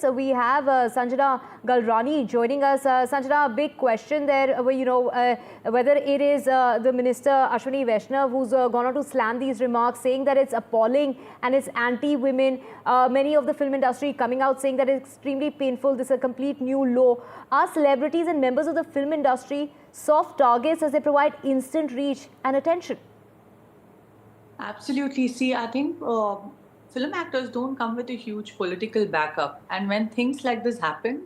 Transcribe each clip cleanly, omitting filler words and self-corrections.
So we have Sanjana Galrani joining us. Sanjana, a big question there, whether it is the Minister Ashwini Vaishnav who's gone on to slam these remarks, saying that it's appalling and it's anti-women. Many of the film industry coming out saying that it's extremely painful. This is a complete new law. Are celebrities and members of the film industry soft targets as they provide instant reach and attention? Absolutely. See, I think film actors don't come with a huge political backup. And when things like this happen,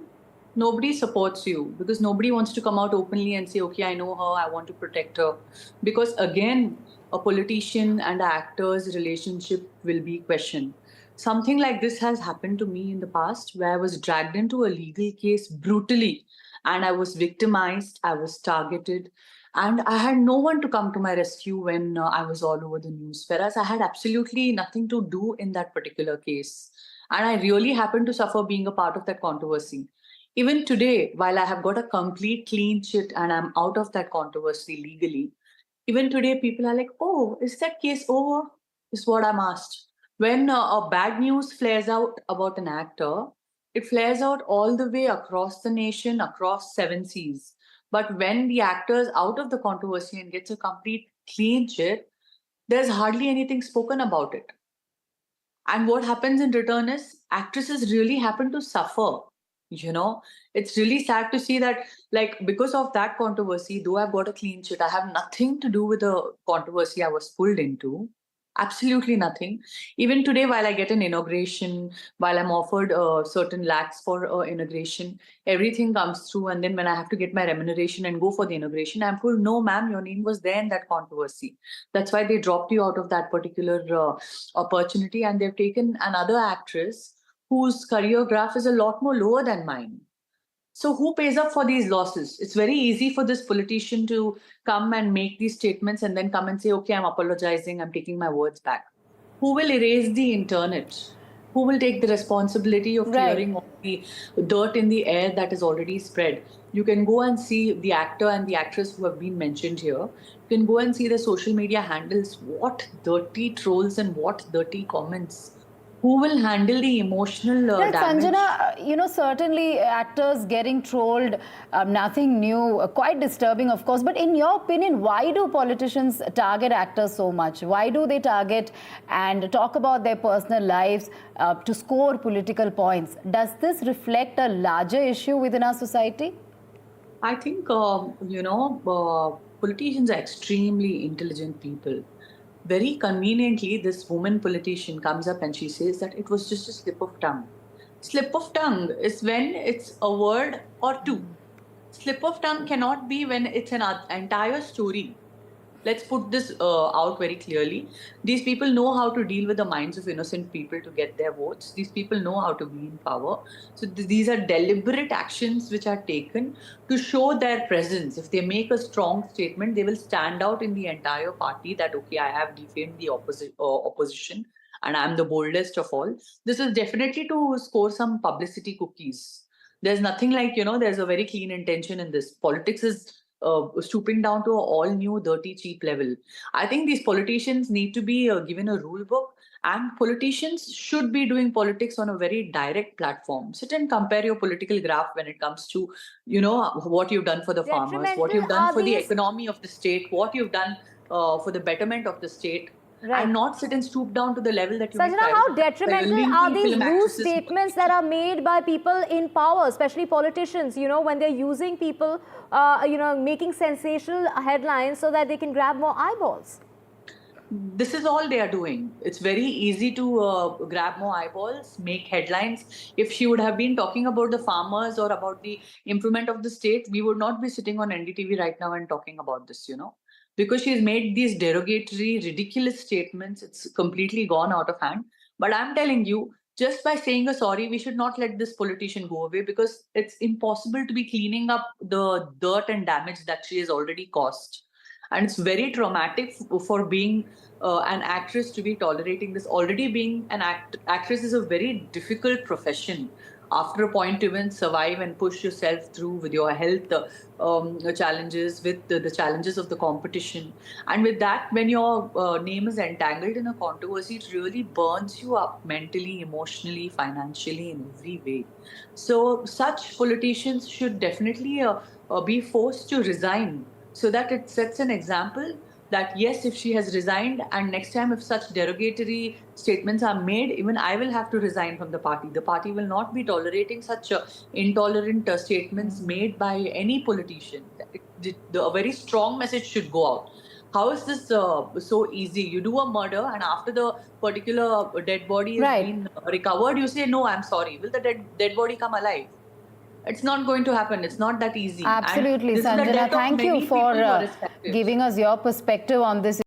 nobody supports you because nobody wants to come out openly and say, okay, I know her, I want to protect her. Because again, a politician and an actor's relationship will be questioned. Something like this has happened to me in the past where I was dragged into a legal case brutally and I was victimized, I was targeted, and I had no one to come to my rescue when I was all over the news, whereas I had absolutely nothing to do in that particular case. And I really happened to suffer being a part of that controversy. Even today, while I have got a complete clean sheet and I'm out of that controversy legally, even today people are like, oh, is that case over? Is what I'm asked. When a bad news flares out about an actor, it flares out all the way across the nation, across seven seas. But when the actor is out of the controversy and gets a complete clean sheet, there's hardly anything spoken about it. And what happens in return is actresses really happen to suffer. It's really sad to see that, like, because of that controversy, though I've got a clean sheet, I have nothing to do with the controversy I was pulled into. Absolutely nothing. Even today, while I get an inauguration, while I'm offered certain lakhs for inauguration, everything comes through. And then when I have to get my remuneration and go for the inauguration, I'm told, no, ma'am, your name was there in that controversy. That's why they dropped you out of that particular opportunity. And they've taken another actress whose career graph is a lot more lower than mine. So who pays up for these losses? It's very easy for this politician to come and make these statements and then come and say, okay, I'm apologizing, I'm taking my words back. Who will erase the internet? Who will take the responsibility of clearing all the dirt in the air that is already spread? You can go and see the actor and the actress who have been mentioned here. You can go and see the social media handles. What dirty trolls and what dirty comments. Who will handle the emotional damage? Sanjana, certainly actors getting trolled, nothing new, quite disturbing, of course. But in your opinion, why do politicians target actors so much? Why do they target and talk about their personal lives to score political points? Does this reflect a larger issue within our society? I think, politicians are extremely intelligent people. Very conveniently, this woman politician comes up and she says that it was just a slip of tongue. Slip of tongue is when it's a word or two. Slip of tongue cannot be when it's an entire story. Let's put this out very clearly. These people know how to deal with the minds of innocent people to get their votes. These people know how to be in power. So these are deliberate actions which are taken to show their presence. If they make a strong statement, they will stand out in the entire party that, okay, I have defamed the opposition and I'm the boldest of all. This is definitely to score some publicity cookies. There's nothing like, there's a very clean intention in this. Politics is stooping down to an all new, dirty, cheap level. I think these politicians need to be given a rule book, and politicians should be doing politics on a very direct platform. Sit and compare your political graph when it comes to, what you've done for the farmers, what you've done for the economy of the state, what you've done for the betterment of the state. Right. And not sit and stoop down to the level that you. Sanjana, how detrimental are these loose statements that are made by people in power, especially politicians, when they're using people, making sensational headlines so that they can grab more eyeballs? This is all they are doing. It's very easy to grab more eyeballs, make headlines. If she would have been talking about the farmers or about the improvement of the state, we would not be sitting on NDTV right now and talking about this, because she's made these derogatory, ridiculous statements. It's completely gone out of hand. But I'm telling you, just by saying a sorry, we should not let this politician go away, because it's impossible to be cleaning up the dirt and damage that she has already caused. And it's very traumatic for being an actress to be tolerating this. Already being an actress is a very difficult profession. after a point to even survive and push yourself through with your health challenges, with the challenges of the competition. And with that, when your name is entangled in a controversy, it really burns you up mentally, emotionally, financially, in every way. So such politicians should definitely be forced to resign, so that it sets an example that yes, if she has resigned, and next time if such derogatory statements are made, even I will have to resign from the party. The party will not be tolerating such intolerant statements made by any politician. A very strong message should go out. How is this so easy? You do a murder, and after the particular dead body has Right. been recovered, you say, no, I'm sorry. Will the dead body come alive? It's not going to happen. It's not that easy. Absolutely, And this is the Sanjana. death of Thank many you people for who are respected. giving us your perspective on this